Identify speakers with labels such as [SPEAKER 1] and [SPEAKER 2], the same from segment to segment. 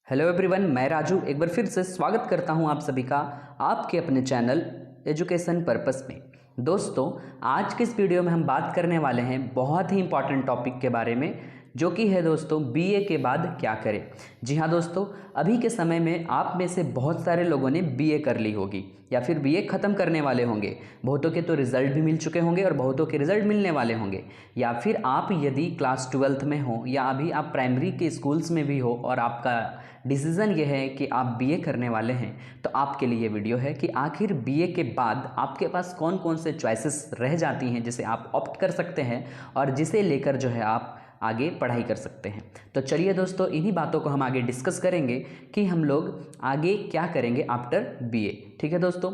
[SPEAKER 1] Hello everyone, मैं राजू एक बार फिर से स्वागत करता हूं आप सभी का आपके अपने चैनल एजुकेशन पर्पस में। दोस्तों, आज के इस वीडियो में हम बात करने वाले हैं बहुत ही इंपॉर्टेंट टॉपिक के बारे में, जो कि है दोस्तों बीए के बाद क्या करें। जी हाँ दोस्तों, अभी के समय में आप में से बहुत सारे लोगों ने बीए कर ली होगी या फिर बीए ख़त्म करने वाले होंगे। बहुतों के तो रिज़ल्ट भी मिल चुके होंगे और बहुतों के रिज़ल्ट मिलने वाले होंगे। या फिर आप यदि क्लास 12th में हो या अभी आप प्राइमरी के स्कूल्स में भी हो और आपका डिसीज़न ये है कि आप बीए करने वाले हैं, तो आपके लिए ये वीडियो है कि आखिर बीए के बाद आपके पास कौन कौन से चॉइसेस रह जाती हैं जिसे आप ऑप्ट कर सकते हैं और जिसे लेकर जो है आप आगे पढ़ाई कर सकते हैं। तो चलिए दोस्तों, इन्हीं बातों को हम आगे डिस्कस करेंगे कि हम लोग आगे क्या करेंगे आफ्टर बीए। ठीक है दोस्तों,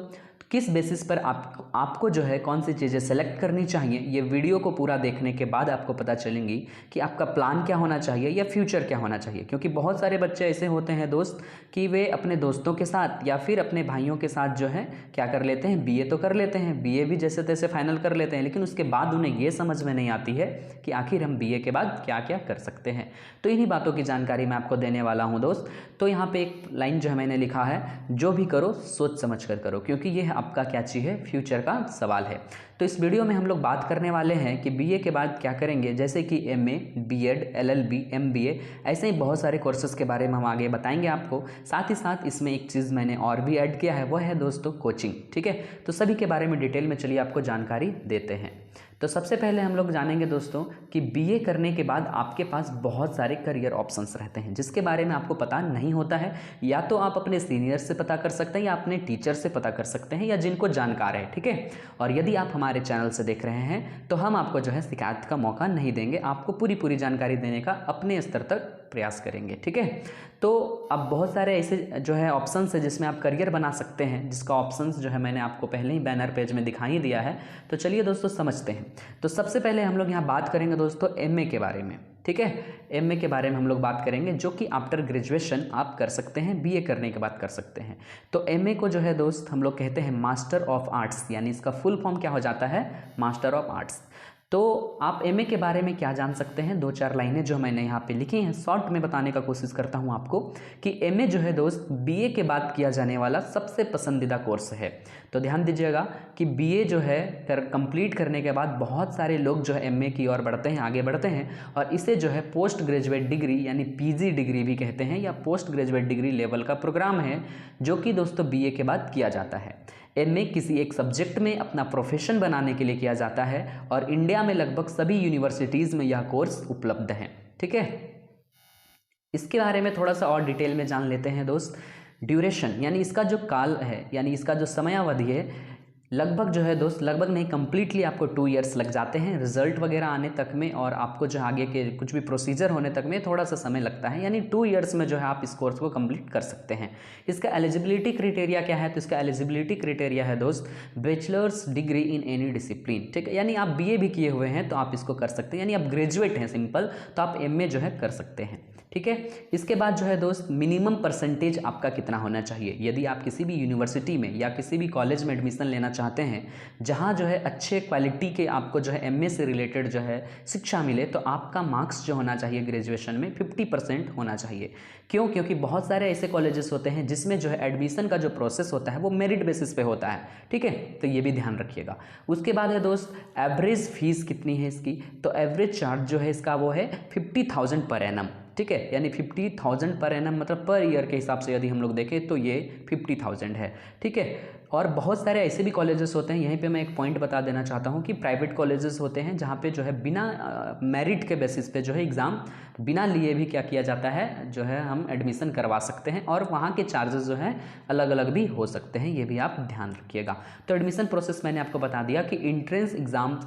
[SPEAKER 1] किस बेसिस पर आपको जो है कौन सी चीज़ें सेलेक्ट करनी चाहिए, ये वीडियो को पूरा देखने के बाद आपको पता चलेंगी कि आपका प्लान क्या होना चाहिए या फ्यूचर क्या होना चाहिए। क्योंकि बहुत सारे बच्चे ऐसे होते हैं दोस्त कि वे अपने दोस्तों के साथ या फिर अपने भाइयों के साथ जो है क्या कर लेते हैं, बीए तो कर लेते हैं, बीए भी जैसे तैसे फाइनल कर लेते हैं, लेकिन उसके बाद उन्हें ये समझ में नहीं आती है कि आखिर हम बीए के बाद क्या क्या कर सकते हैं। तो इन्हीं बातों की जानकारी मैं आपको देने वाला हूँ दोस्त। तो यहाँ पे एक लाइन जो है मैंने लिखा है, जो भी करो सोच समझ कर करो, क्योंकि ये आपका क्या चीज़ है, फ्यूचर का सवाल है। तो इस वीडियो में हम लोग बात करने वाले हैं कि बीए के बाद क्या करेंगे, जैसे कि एमए, बीएड, एलएलबी, एमबीए, ऐसे ही बहुत सारे कोर्सेज के बारे में हम आगे बताएंगे आपको। साथ ही साथ इसमें एक चीज़ मैंने और भी ऐड किया है, वो है दोस्तों कोचिंग। ठीक है, तो सभी के बारे में डिटेल में चलिए आपको जानकारी देते हैं। तो सबसे पहले हम लोग जानेंगे दोस्तों कि बीए करने के बाद आपके पास बहुत सारे करियर ऑप्शंस रहते हैं जिसके बारे में आपको पता नहीं होता है। या तो आप अपने सीनियर से पता कर सकते हैं या अपने टीचर से पता कर सकते हैं या जिनको जानकार है। ठीक है, और यदि आप हमारे चैनल से देख रहे हैं तो हम आपको जो है शिकायत का मौका नहीं देंगे, आपको पूरी जानकारी देने का अपने स्तर तक प्रयास करेंगे। ठीक है, तो अब बहुत सारे ऐसे जो है ऑप्शंस है जिसमें आप करियर बना सकते हैं, जिसका ऑप्शंस जो है मैंने आपको पहले ही बैनर पेज में दिखाई दिया है। तो चलिए दोस्तों समझते हैं। तो सबसे पहले हम लोग यहाँ बात करेंगे दोस्तों एमए के बारे में। ठीक है, एमए के बारे में हम लोग बात करेंगे, जो कि आफ्टर ग्रेजुएशन आप कर सकते हैं, बीए करने के बाद कर सकते हैं। तो एमए को जो है दोस्त हम लोग कहते हैं मास्टर ऑफ आर्ट्स, यानी इसका फुल फॉर्म क्या हो जाता है, मास्टर ऑफ आर्ट्स। तो आप एमए के बारे में क्या जान सकते हैं, दो चार लाइनें जो मैंने यहाँ पे लिखी हैं शॉर्ट में बताने का कोशिश करता हूँ आपको कि एमए जो है दोस्त बीए के बाद किया जाने वाला सबसे पसंदीदा कोर्स है। तो ध्यान दीजिएगा कि बीए जो है कंप्लीट करने के बाद बहुत सारे लोग जो है एमए की ओर बढ़ते हैं, आगे बढ़ते हैं, और इसे जो है पोस्ट ग्रेजुएट डिग्री यानी पीजी डिग्री भी कहते हैं, या पोस्ट ग्रेजुएट डिग्री लेवल का प्रोग्राम है जो कि दोस्तों बीए के बाद किया जाता है। एमए किसी एक सब्जेक्ट में अपना प्रोफेशन बनाने के लिए किया जाता है और इंडिया में लगभग सभी यूनिवर्सिटीज़ में यह कोर्स उपलब्ध है। ठीक है, इसके बारे में थोड़ा सा और डिटेल में जान लेते हैं दोस्त। ड्यूरेशन यानी इसका जो काल है, यानी इसका जो समयावधि है, लगभग जो है दोस्त, लगभग नहीं कंप्लीटली आपको 2 इयर्स लग जाते हैं रिजल्ट वगैरह आने तक में, और आपको जो आगे के कुछ भी प्रोसीजर होने तक में थोड़ा सा समय लगता है। यानी 2 इयर्स में जो है आप इस कोर्स को कंप्लीट कर सकते हैं। इसका एलिजिबिलिटी क्राइटेरिया क्या है, तो इसका एलिजिबिलिटी क्राइटेरिया है दोस्त bachelors degree in any discipline. ठीक है, यानी आप बीए भी किए हुए हैं तो आप इसको कर सकते हैं, यानी आप ग्रेजुएट हैं सिंपल, तो आप एमए जो है कर सकते हैं। ठीक है, इसके बाद जो है दोस्त मिनिमम परसेंटेज आपका कितना होना चाहिए। यदि आप किसी भी यूनिवर्सिटी में या किसी भी कॉलेज में एडमिशन लेना चाहते हैं जहां जो है अच्छे क्वालिटी के आपको जो है एमए से रिलेटेड जो है शिक्षा मिले, तो आपका मार्क्स जो होना चाहिए ग्रेजुएशन में 50% होना चाहिए। क्यों? क्योंकि बहुत सारे ऐसे कॉलेजेस होते हैं जिसमें जो है एडमिशन का जो प्रोसेस होता है वो मेरिट बेसिस पे होता है। ठीक है, तो ये भी ध्यान रखिएगा। उसके बाद है दोस्त एवरेज फीस कितनी है इसकी, तो एवरेज चार्ज जो है इसका वो है 50,000 पर एनम। ठीक है, यानी 50,000 पर एनम मतलब पर ईयर के हिसाब से यदि हम लोग देखें तो ये 50,000 है। ठीक है, और बहुत सारे ऐसे भी कॉलेजेस होते हैं, यहीं पे मैं एक पॉइंट बता देना चाहता हूँ कि प्राइवेट कॉलेजेस होते हैं जहाँ पे जो है बिना मेरिट के बेसिस पे जो है एग्ज़ाम बिना लिए भी क्या किया जाता है, जो है हम एडमिशन करवा सकते हैं, और वहाँ के चार्जेस जो है अलग अलग भी हो सकते हैं, ये भी आप ध्यान रखिएगा। तो एडमिशन प्रोसेस मैंने आपको बता दिया कि इंट्रेंस एग्ज़ाम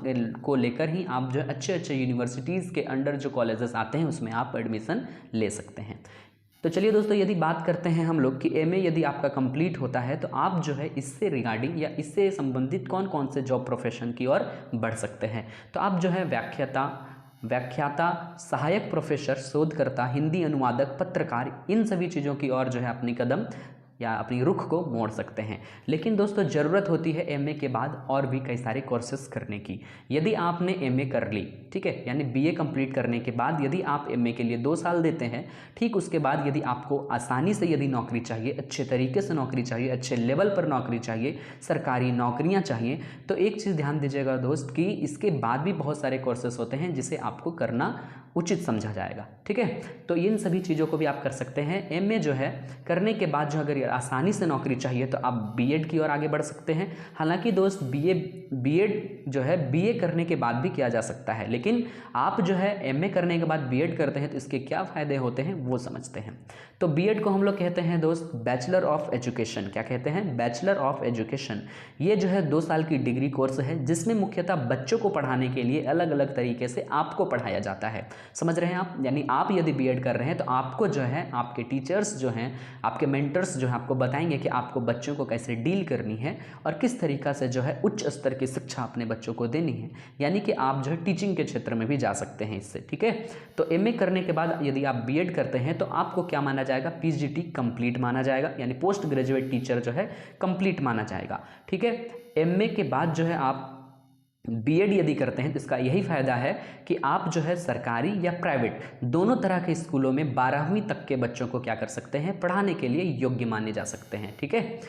[SPEAKER 1] को लेकर ही आप जो अच्छे अच्छे यूनिवर्सिटीज़ के अंडर जो कॉलेजेस आते हैं उसमें आप एडमिशन ले सकते हैं। तो चलिए दोस्तों, यदि बात करते हैं हम लोग कि एमए यदि आपका कंप्लीट होता है तो आप जो है इससे रिगार्डिंग या इससे संबंधित कौन कौन से जॉब प्रोफेशन की ओर बढ़ सकते हैं। तो आप जो है व्याख्याता, सहायक प्रोफेसर, शोधकर्ता, हिंदी अनुवादक, पत्रकार, इन सभी चीज़ों की ओर जो है अपनी कदम या अपनी रुख को मोड़ सकते हैं। लेकिन दोस्तों ज़रूरत होती है एमए के बाद और भी कई सारे कोर्सेज करने की। यदि आपने एमए कर ली, ठीक है, यानी बीए कंप्लीट करने के बाद यदि आप एमए के लिए 2 साल देते हैं, ठीक उसके बाद यदि आपको आसानी से यदि नौकरी चाहिए, अच्छे तरीके से नौकरी चाहिए, अच्छे लेवल पर नौकरी चाहिए, सरकारी नौकरियां चाहिए, तो एक चीज़ ध्यान दीजिएगा दोस्त कि इसके बाद भी बहुत सारे कोर्सेज होते हैं जिसे आपको करना उचित समझा जाएगा। ठीक है, तो इन सभी चीज़ों को भी आप कर सकते हैं। एमए जो है करने के बाद जो अगर आसानी से नौकरी चाहिए तो आप बीएड की ओर आगे बढ़ सकते हैं। हालांकि दोस्त बीएड जो है बीए करने के बाद भी किया जा सकता है, लेकिन आप जो है एमए करने के बाद बीएड करते हैं तो इसके क्या फ़ायदे होते हैं वो समझते हैं। तो बीएड को हम लोग कहते हैं दोस्त बैचलर ऑफ एजुकेशन। क्या कहते हैं? Bachelor of education. ये जो है 2 साल की डिग्री कोर्स है जिसमें मुख्यतः बच्चों को पढ़ाने के लिए अलग अलग तरीके से आपको पढ़ाया जाता है। समझ रहे हैं आप? यानी आप यदि बीएड कर रहे हैं तो आपको जो है आपके टीचर्स जो हैं, आपके मेंटर्स जो हैं आपको बताएंगे कि आपको बच्चों को कैसे डील करनी है और किस तरीक़ा से जो है उच्च स्तर की शिक्षा अपने बच्चों को देनी है। यानी कि आप जो है टीचिंग के क्षेत्र में भी जा सकते हैं इससे। ठीक है, तो एमए करने के बाद यदि आप बीएड करते हैं तो आपको क्या माना जाएगा? पीजीटी कंप्लीट माना जाएगा, यानी पोस्ट ग्रेजुएट टीचर जो है कंप्लीट माना जाएगा। ठीक है, एमए के बाद जो है आप बीएड यदि करते हैं तो इसका यही फ़ायदा है कि आप जो है सरकारी या प्राइवेट दोनों तरह के स्कूलों में 12वीं तक के बच्चों को क्या कर सकते हैं? पढ़ाने के लिए योग्य माने जा सकते हैं। ठीक है,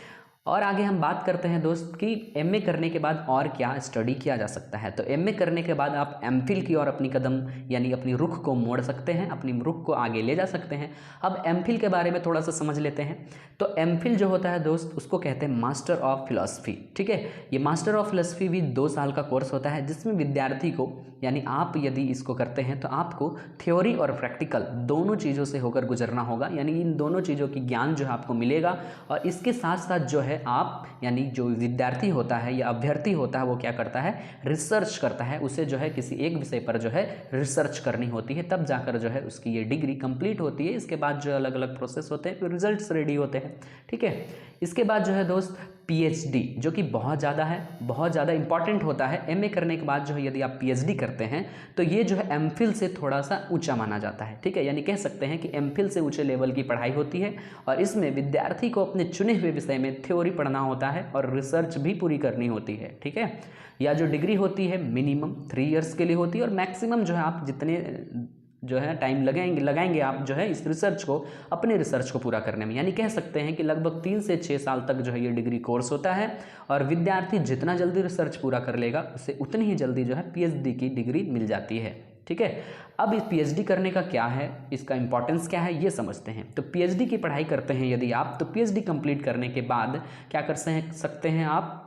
[SPEAKER 1] और आगे हम बात करते हैं दोस्त कि एमए करने के बाद और क्या स्टडी किया जा सकता है। तो एमए करने के बाद आप एमफिल की ओर अपनी कदम यानी अपनी रुख को मोड़ सकते हैं, अपनी रुख को आगे ले जा सकते हैं। अब एमफिल के बारे में थोड़ा सा समझ लेते हैं। तो एमफिल जो होता है दोस्त उसको कहते हैं मास्टर ऑफ फिलॉसफी। ठीक है, ये मास्टर ऑफ फिलॉसफी भी 2 साल का कोर्स होता है जिसमें विद्यार्थी को, यानी आप यदि इसको करते हैं तो आपको थ्योरी और प्रैक्टिकल दोनों चीज़ों से होकर गुजरना होगा, यानी इन दोनों चीज़ों की ज्ञान जो है आपको मिलेगा। और इसके साथ साथ जो है आप, यानी जो विद्यार्थी होता है या अभ्यर्थी होता है वो क्या करता है? रिसर्च करता है। उसे जो है किसी एक विषय पर जो है रिसर्च करनी होती है, तब जाकर जो है उसकी ये डिग्री कंप्लीट होती है। इसके बाद जो अलग अलग प्रोसेस होते हैं, फिर रिजल्ट्स रेडी होते हैं। ठीक है, इसके बाद जो है दोस्त पीएचडी, जो कि बहुत ज़्यादा इंपॉर्टेंट होता है। एमए करने के बाद जो है यदि आप पीएचडी करते हैं तो ये जो है एमफिल से थोड़ा सा ऊंचा माना जाता है। ठीक है, यानी कह सकते हैं कि एमफिल से ऊंचे लेवल की पढ़ाई होती है और इसमें विद्यार्थी को अपने चुने हुए विषय में थ्योरी पढ़ना होता है और रिसर्च भी पूरी करनी होती है। ठीक है, या जो डिग्री होती है मिनिमम 3 इयर्स के लिए होती है और मैक्सिमम जो है आप जितने जो है टाइम लगाएंगे आप जो है इस रिसर्च को, अपने रिसर्च को पूरा करने में, यानी कह सकते हैं कि लगभग 3 से 6 साल तक जो है ये डिग्री कोर्स होता है। और विद्यार्थी जितना जल्दी रिसर्च पूरा कर लेगा उसे उतनी ही जल्दी जो है पीएचडी की डिग्री मिल जाती है। ठीक है, अब इस पीएचडी करने का क्या है, इसका इंपॉर्टेंस क्या है ये समझते हैं। तो पीएचडी की पढ़ाई करते हैं यदि आप, तो पीएचडी कंप्लीट करने के बाद क्या कर सकते हैं आप?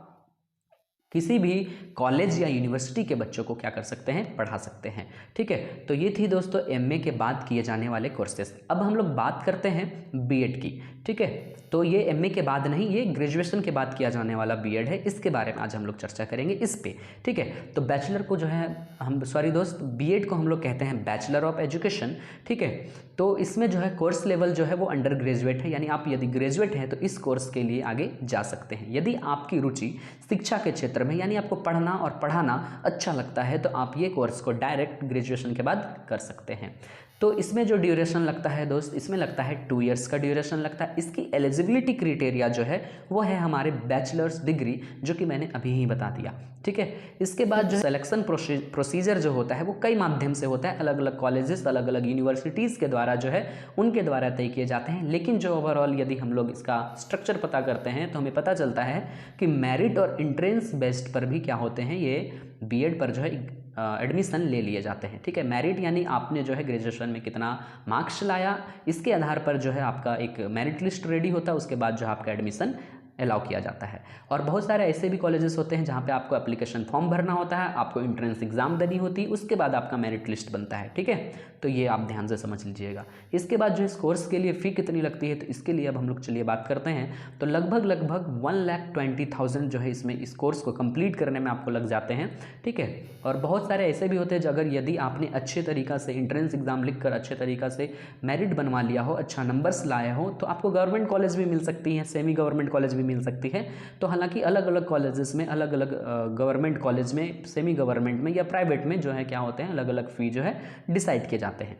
[SPEAKER 1] किसी भी कॉलेज या यूनिवर्सिटी के बच्चों को क्या कर सकते हैं? पढ़ा सकते हैं। ठीक है, तो ये थी दोस्तों एमए के बाद किए जाने वाले कोर्सेस। अब हम लोग बात करते हैं बीएड की। ठीक है, तो ये एमए के बाद नहीं, ये ग्रेजुएशन के बाद किया जाने वाला बीएड है। इसके बारे में आज हम लोग चर्चा करेंगे इस पे। ठीक है, तो बैचलर को जो है बीएड को हम लोग कहते हैं बैचलर ऑफ एजुकेशन। ठीक है, तो इसमें जो है कोर्स लेवल जो है वो अंडर ग्रेजुएट है, यानी आप यदि ग्रेजुएट हैं तो इस कोर्स के लिए आगे जा सकते हैं। यदि आपकी रुचि शिक्षा के क्षेत्र में, यानी आपको पढ़ना और पढ़ाना अच्छा लगता है, तो आप ये कोर्स को डायरेक्ट ग्रेजुएशन के बाद कर सकते हैं। तो इसमें जो ड्यूरेशन लगता है दोस्त, इसमें लगता है 2 इयर्स का ड्यूरेशन लगता है। इसकी एलिजिबिलिटी क्राइटेरिया जो है वो है हमारे बैचलर्स डिग्री, जो कि मैंने अभी ही बता दिया। ठीक है, इसके बाद जो सिलेक्शन प्रोसीजर जो होता है वो कई माध्यम से होता है। अलग अलग कॉलेजेस, अलग अलग यूनिवर्सिटीज़ के द्वारा जो है उनके द्वारा तय किए जाते हैं। लेकिन जो ओवरऑल यदि हम लोग इसका स्ट्रक्चर पता करते हैं तो हमें पता चलता है कि मेरिट और इंट्रेंस बेस्ड पर भी क्या होते हैं, ये बीएड पर जो है एडमिशन ले लिए जाते हैं। ठीक है, मेरिट यानी आपने जो है ग्रेजुएशन में कितना मार्क्स लाया, इसके आधार पर जो है आपका एक मेरिट लिस्ट रेडी होता है। उसके बाद जो आपका एडमिशन अलाउ किया जाता है। और बहुत सारे ऐसे भी कॉलेजेस होते हैं जहाँ पे आपको एप्लीकेशन फॉर्म भरना होता है, आपको एंट्रेंस एग्जाम देनी होती है, उसके बाद आपका मेरिट लिस्ट बनता है। ठीक है, तो ये आप ध्यान से समझ लीजिएगा। इसके बाद जो इस कोर्स के लिए फ़ी कितनी लगती है, तो इसके लिए अब हम लोग चलिए बात करते हैं। तो लगभग 1,20,000 जो है इसमें इस कोर्स को कंप्लीट करने में आपको लग जाते हैं। ठीक है, और बहुत सारे ऐसे भी होते हैं अगर यदि आपने अच्छे तरीक़ा से एंट्रेंस एग्जाम लिख कर अच्छे तरीक़ा से मेरिट बनवा लिया हो, अच्छा नंबर्स लाए हो, तो आपको गवर्नमेंट कॉलेज भी मिल सकती हैं, सेमी गवर्नमेंट कॉलेज भी मिल सकती है। तो हालांकि अलग अलग कॉलेजेस में, अलग अलग गवर्नमेंट कॉलेज में, सेमी गवर्नमेंट में या प्राइवेट में जो है क्या होते हैं, अलग अलग फ़ी जो है डिसाइड किए जाते हैं।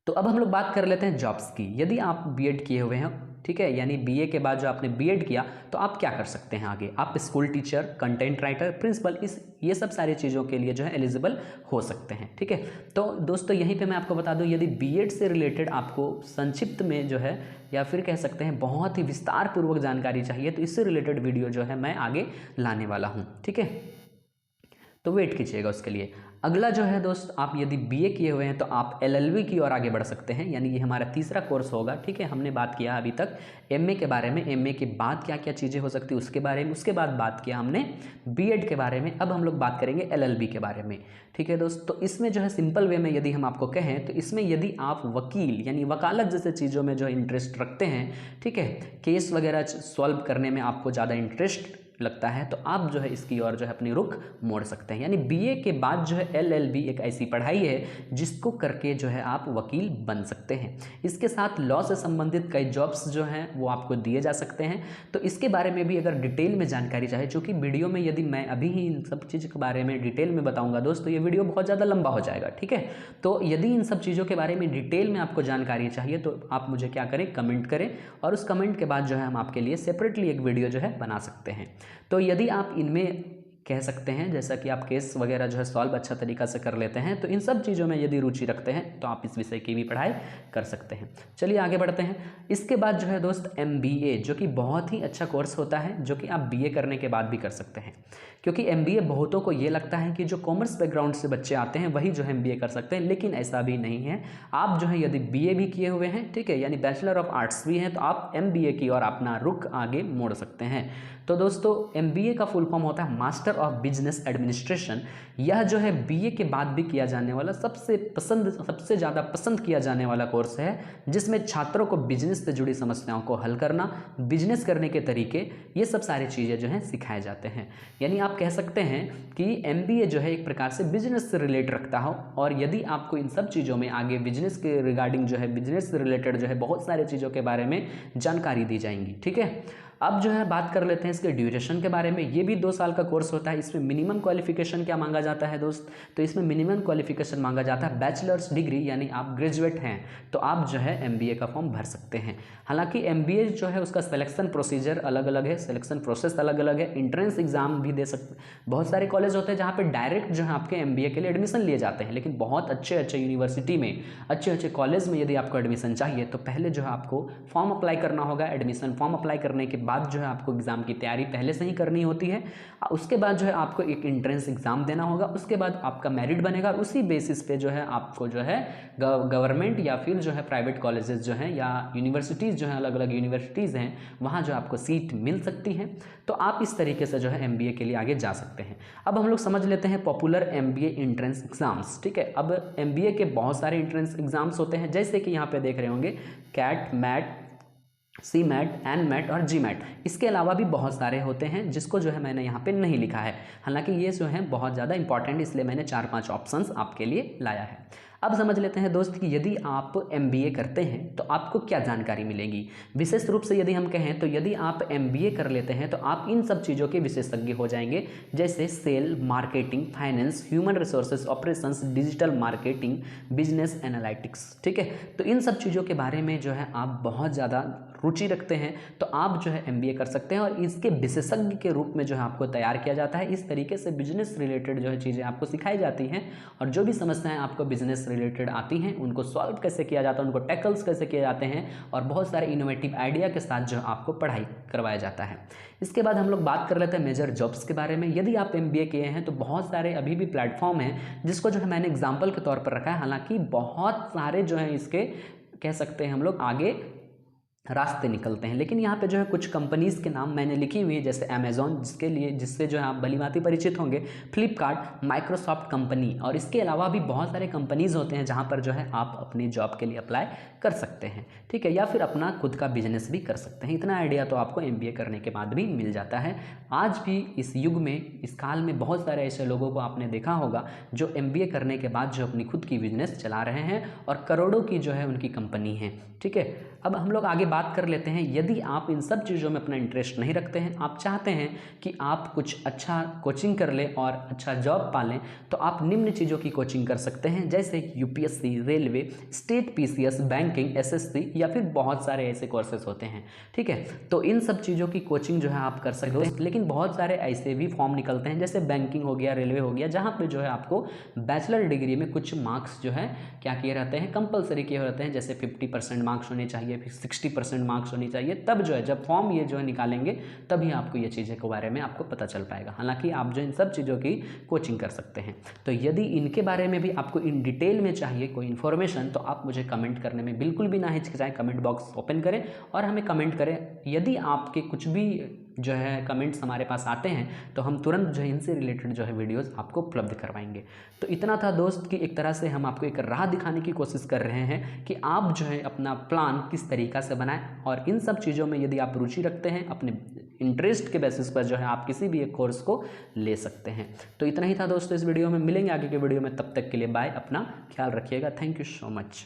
[SPEAKER 1] तो अब हम लोग बात कर लेते हैं जॉब्स की। यदि आप बीएड किए हुए हैं ठीक है, यानी बीए के बाद जो आपने बीएड किया तो आप क्या कर सकते हैं आगे, आप school teacher, content writer, principal, ये सब सारी चीज़ों के लिए जो है एलिजिबल हो सकते हैं। ठीक है, तो दोस्तों यहीं पे मैं आपको बता दूं, यदि बीएड से रिलेटेड आपको संक्षिप्त में जो है या फिर कह सकते हैं बहुत ही विस्तार पूर्वक जानकारी चाहिए तो इससे रिलेटेड वीडियो जो है मैं आगे लाने वाला हूँ। ठीक है, तो वेट कीजिएगा उसके लिए। अगला जो है दोस्त, आप यदि बीए किए हुए हैं तो आप एलएलबी की ओर आगे बढ़ सकते हैं, यानी ये हमारा तीसरा कोर्स होगा। ठीक है, हमने बात किया अभी तक एमए के बारे में, एमए के बाद क्या क्या चीज़ें हो सकती है उसके बारे में, उसके बाद बात किया हमने बीएड के बारे में। अब हम लोग बात करेंगे एलएलबी के बारे में। ठीक है दोस्त, तो इसमें जो है सिंपल वे में यदि हम आपको कहें तो इसमें यदि आप वकील यानी वकालत जैसे चीज़ों में जो इंटरेस्ट रखते हैं, ठीक है, केस वगैरह सॉल्व करने में आपको ज़्यादा इंटरेस्ट लगता है तो आप जो है इसकी ओर जो है अपनी रुख मोड़ सकते हैं। यानी बीए के बाद जो है एलएलबी एक ऐसी पढ़ाई है जिसको करके जो है आप वकील बन सकते हैं। इसके साथ लॉ से संबंधित कई जॉब्स जो हैं वो आपको दिए जा सकते हैं। तो इसके बारे में भी अगर डिटेल में जानकारी चाहे, चूँकि वीडियो में यदि मैं अभी ही इन सब चीज़ के बारे में डिटेल में बताऊँगा दोस्त तो ये वीडियो बहुत ज़्यादा लंबा हो जाएगा। ठीक है, तो यदि इन सब चीज़ों के बारे में डिटेल में आपको जानकारी चाहिए तो आप मुझे क्या करें, कमेंट करें, और उस कमेंट के बाद जो है हम आपके लिए सेपरेटली एक वीडियो जो है बना सकते हैं। तो यदि आप इनमें कह सकते हैं जैसा कि आप केस वगैरह जो है सॉल्व अच्छा तरीक़ा से कर लेते हैं तो इन सब चीज़ों में यदि रुचि रखते हैं तो आप इस विषय की भी पढ़ाई कर सकते हैं। चलिए आगे बढ़ते हैं। इसके बाद जो है दोस्त एमबीए, जो कि बहुत ही अच्छा कोर्स होता है, जो कि आप बीए करने के बाद भी कर सकते हैं, क्योंकि एमबीए बहुतों को ये लगता है कि जो कॉमर्स बैकग्राउंड से बच्चे आते हैं वही जो है एमबीए कर सकते हैं, लेकिन ऐसा भी नहीं है। आप जो है यदि बीए भी किए हुए हैं, ठीक है, यानी बैचलर ऑफ आर्ट्स भी हैं, तो आप एमबीए की और अपना रुख आगे मोड़ सकते हैं। तो दोस्तों एमबीए का फुल फॉर्म होता है मास्टर ऑफ बिजनेस एडमिनिस्ट्रेशन। यह जो है बीए के बाद भी किया जाने वाला सबसे ज़्यादा पसंद किया जाने वाला कोर्स है, जिसमें छात्रों को बिजनेस से जुड़ी समस्याओं को हल करना, बिजनेस करने के तरीके, ये सब सारी चीज़ें जो हैं सिखाए जाते हैं। यानी आप कह सकते हैं कि एमबीए जो है एक प्रकार से बिजनेस से रिलेट रखता हो, और यदि आपको इन सब चीज़ों में आगे बिजनेस के रिगार्डिंग जो है बिजनेस से रिलेटेड जो है बहुत सारी चीज़ों के बारे में जानकारी दी जाएंगी। ठीक है, अब जो है बात कर लेते हैं इसके ड्यूरेशन के बारे में। ये भी 2 साल का कोर्स होता है। इसमें मिनिमम क्वालिफिकेशन क्या मांगा जाता है दोस्त, तो इसमें मिनिमम क्वालिफिकेशन मांगा जाता है बैचलर्स डिग्री, यानी आप ग्रेजुएट हैं तो आप जो है एमबीए का फॉर्म भर सकते हैं। हालांकि एमबीए जो है उसका सिलेक्शन प्रोसीजर अलग अलग है, सिलेक्शन प्रोसेस अलग अलग है, इंट्रेंस एग्जाम भी दे सकते। बहुत सारे कॉलेज होते हैं जहाँ पे डायरेक्ट जो है आपके एमबीए के लिए एडमिशन लिए जाते हैं, लेकिन बहुत अच्छे अच्छे यूनिवर्सिटी में, अच्छे अच्छे कॉलेज में यदि आपको एडमिशन चाहिए तो पहले जो है आपको फॉर्म अप्लाई करना होगा। एडमिशन फॉर्म अप्लाई करने के बाद जो है आपको एग्ज़ाम की तैयारी पहले से ही करनी होती है। उसके बाद जो है आपको एक एंट्रेंस एग्ज़ाम देना होगा, उसके बाद आपका मेरिट बनेगा, उसी बेसिस पे जो है आपको जो है गवर्नमेंट या फिर जो है प्राइवेट कॉलेजेस जो हैं या यूनिवर्सिटीज़ जो हैं, अलग अलग यूनिवर्सिटीज़ हैं, वहाँ जो आपको सीट मिल सकती है। तो आप इस तरीके से जो है एमबीए के लिए आगे जा सकते हैं। अब हम लोग समझ लेते हैं पॉपुलर एमबीए एंट्रेंस एग्ज़ाम्स। ठीक है, अब एमबीए के बहुत सारे एंट्रेंस एग्ज़ाम्स होते हैं, जैसे कि यहाँ पे देख रहे होंगे कैट, मैट, सी मैट, एन मैट और जी मैट। इसके अलावा भी बहुत सारे होते हैं जिसको जो है मैंने यहाँ पे नहीं लिखा है, हालांकि ये जो है बहुत ज़्यादा इंपॉर्टेंट, इसलिए मैंने 4-5 ऑप्शंस आपके लिए लाया है। अब समझ लेते हैं दोस्त कि यदि आप एमबीए करते हैं तो आपको क्या जानकारी मिलेगी। विशेष रूप से यदि हम कहें तो यदि आप एमबीए कर लेते हैं तो आप इन सब चीज़ों के विशेषज्ञ हो जाएंगे, जैसे sale, marketing, finance, human resources, operations, digital marketing, business analytics. ठीक है, तो इन सब चीज़ों के बारे में जो है आप बहुत ज़्यादा रुचि रखते हैं तो आप जो है एमबीए कर सकते हैं, और इसके विशेषज्ञ के रूप में जो है आपको तैयार किया जाता है। इस तरीके से बिजनेस रिलेटेड जो है चीज़ें आपको सिखाई जाती हैं, और जो भी समस्याएं आपको बिजनेस रिलेटेड आती हैं उनको सॉल्व कैसे किया जाता है, उनको टैकल्स कैसे किए जाते हैं, और बहुत सारे इनोवेटिव आइडिया के साथ जो आपको पढ़ाई करवाया जाता है। इसके बाद हम लोग बात कर लेते हैं मेजर जॉब्स के बारे में। यदि आप एमबीए किए हैं तो बहुत सारे अभी भी प्लेटफॉर्म हैं जिसको जो है मैंने एग्जाम्पल के तौर पर रखा है, हालांकि बहुत सारे जो है इसके कह सकते हैं हम लोग आगे रास्ते निकलते हैं, लेकिन यहाँ पे जो है कुछ कंपनीज़ के नाम मैंने लिखी हुई है, जैसे अमेज़ॉन, जिससे जो है आप भलीभांति परिचित होंगे, फ्लिपकार्ट, माइक्रोसॉफ्ट कंपनी, और इसके अलावा भी बहुत सारे कंपनीज़ होते हैं जहाँ पर जो है आप अपनी जॉब के लिए अप्लाई कर सकते हैं। ठीक है, या फिर अपना खुद का बिजनेस भी कर सकते हैं। इतना आइडिया तो आपको एमबीए करने के बाद भी मिल जाता है। आज भी इस युग में, इस काल में बहुत सारे ऐसे लोगों को आपने देखा होगा जो एमबीए करने के बाद जो अपनी खुद की बिजनेस चला रहे हैं और करोड़ों की जो है उनकी कंपनी है। ठीक है, अब हम लोग आगे बात कर लेते हैं, यदि आप इन सब चीज़ों में अपना इंटरेस्ट नहीं रखते हैं, आप चाहते हैं कि आप कुछ अच्छा कोचिंग कर लें और अच्छा जॉब पा लें, तो आप निम्न चीज़ों की कोचिंग कर सकते हैं, जैसे UPSC, railway, state PCS, banking, SSC या फिर बहुत सारे ऐसे कोर्सेज होते हैं। ठीक है, तो इन सब चीज़ों की कोचिंग जो है आप कर सकते हैं। लेकिन बहुत सारे ऐसे भी फॉर्म निकलते हैं, जैसे बैंकिंग हो गया, रेलवे हो गया, जहाँ पे जो है आपको बैचलर डिग्री में कुछ मार्क्स जो है क्या किए रहते हैं, कंपलसरी किए रहते हैं, जैसे 50% मार्क्स होने चाहिए, फिर 60% मार्क्स होनी चाहिए। तब जो है जब फॉर्म ये जो है निकालेंगे तभी आपको ये चीज़ें के बारे में आपको पता चल पाएगा। हालांकि आप जो इन सब चीज़ों की कोचिंग कर सकते हैं। तो यदि इनके बारे में भी आपको इन डिटेल में चाहिए कोई इन्फॉर्मेशन, तो आप मुझे कमेंट करने में बिल्कुल भी ना हिचकिचाएं। कमेंट बॉक्स ओपन करें और हमें कमेंट करें। यदि आपके कुछ भी जो है कमेंट्स हमारे पास आते हैं तो हम तुरंत जो है इनसे रिलेटेड जो है वीडियोस आपको उपलब्ध करवाएंगे। तो इतना था दोस्त कि एक तरह से हम आपको एक राह दिखाने की कोशिश कर रहे हैं कि आप जो है अपना प्लान किस तरीक़ा से बनाएं, और इन सब चीज़ों में यदि आप रुचि रखते हैं, अपने इंटरेस्ट के बेसिस पर जो है आप किसी भी एक कोर्स को ले सकते हैं। तो इतना ही था दोस्तों इस वीडियो में। मिलेंगे आगे के वीडियो में, तब तक के लिए बाय। अपना ख्याल रखिएगा। Thank you so much.